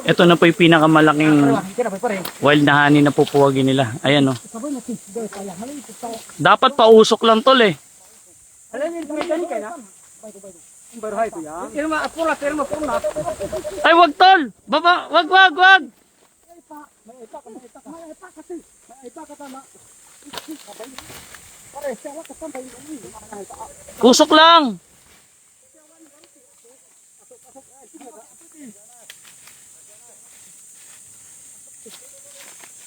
Ito na po yung pinakamalaking wild na honey na pupuwagin nila. Ayan o. Dapat pausok lang tol eh. Ay wag tol! Baba! Wag! Usok lang!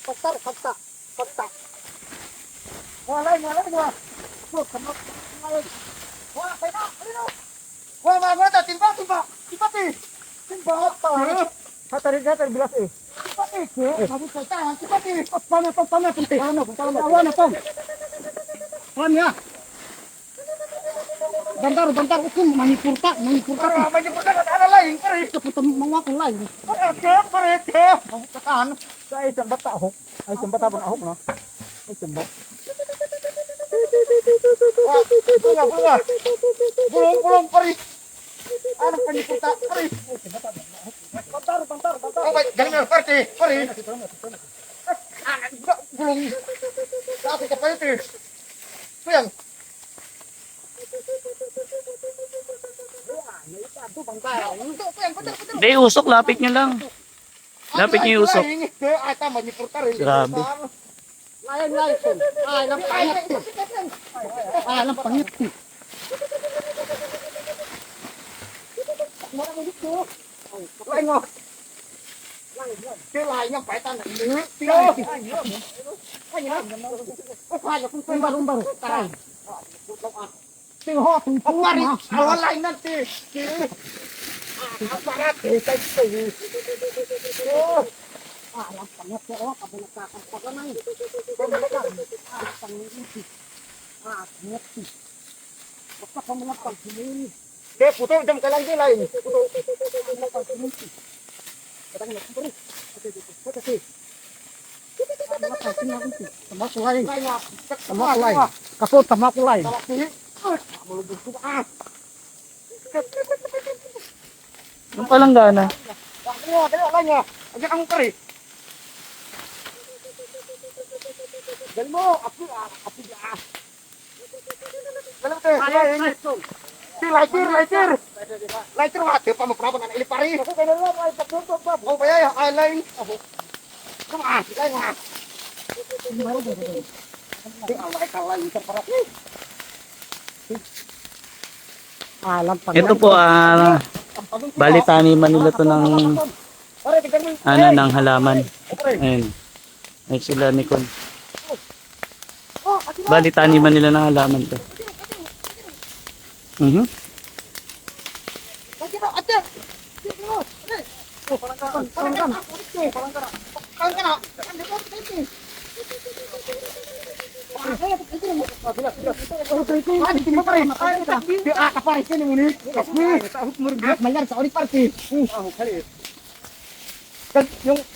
Pagta. Malay mo. Wala kayo na. Ano? Wala mga timba. Timba ta. Hatari bilas eh. Timba eh. Mabot sa tahan. Timba eh. Pagpana. Awan na pang. Awan niya. Bantar. Hukum. Manipurta. Manipurta na ada lain. Pare. Kapag mga kong lain. Pare. Mabot sa tahan. Sa isang bata ahok. Ay, isang bata bang ahok no? Ay, isang bata. Bulong, pare. Ano panipurta, pare? Bantar. Oh, galing na, pare. Bulong. Sa akin ka pa ito eh. Sayang. Hindi, usok. Lapit nyo lang. Lapit nyo yung usok. Ay, tama, nipurta rin. Grabe. Lain. Ay, lang pangit. Lain mo. Lain nga, paitan. Baru. Taray. Tingho, awal lain nanti. Aparat. Alam pangit ko, kabulak ka lang. Basta pamulak pag sinin. Puto, jam ka lang din lain. Puto. Tamakulay. Kaso tamakulay. Yung palanggana. Dali niya. Agad ang kari. Dali mo, api. Dali mo te. Lighter wa te pamukraban na ilipari. Ako kay na ay pagtutok pa. Ko pa ya eyeliner. Come on, lain ha. Di away kalay sa para. Alam pang. Ito po bali taniman nila to ng ng halaman. Ayun. Ay sila ni Con. Bali taniman nila ng halaman to. Yung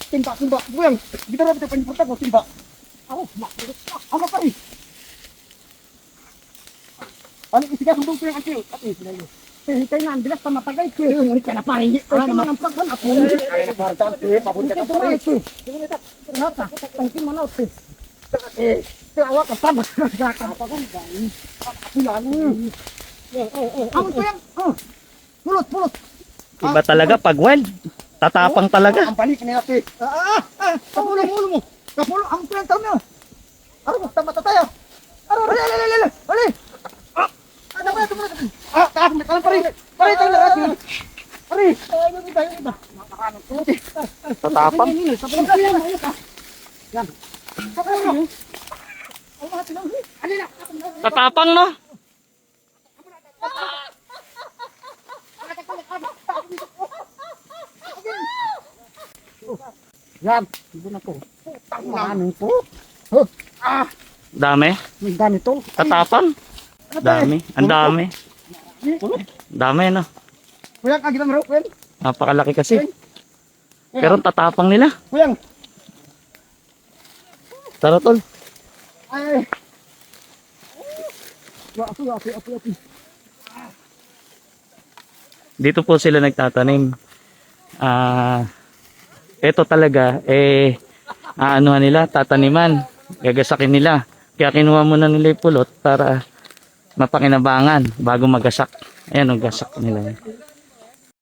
timba, buyang, kita dapat penjemput ko timba. Apa pari? Ano isiga sundong ko yung akil, ati sinayo. Hintay na, bilas pa matagay ko. Ngunit ka na pari. Ano naman ang pagwan ako. Ay, nagbartan ko. Papunta ka pari. Kenapa? Tangkin mana ito? Awa ka sama. Nagkakapagwan ba? Apilan. Ang ito yan. Pulot. Iba talaga pag wild. Tatapang talaga. Ang panik ni ate. Kapulo mo. Kapulo, ang pinantaw niyo. Ano, tama tayo. Ali. Ano ba ito? Taas, may kalang pari. Pari, tayo na ate. Pari. Iba. Tatapang. Yan. Kapulo. Tatapang no? Yan, ibu na po. Tangan po. Dami. May dami to. Tatapang. Dami. Ang dami. Dami no? Kuyang, agad ang rope, Napakalaki kasi. Pero ang tatapang nila. Kuyang. Tara tol. Ay. Api. Dito po sila nagtatanim. ito talaga, aanuhan nila, tataniman, gagasakin nila. Kaya kinuha muna nila yung pulot para mapakinabangan bago magasak. Ayan, ang gasak nila.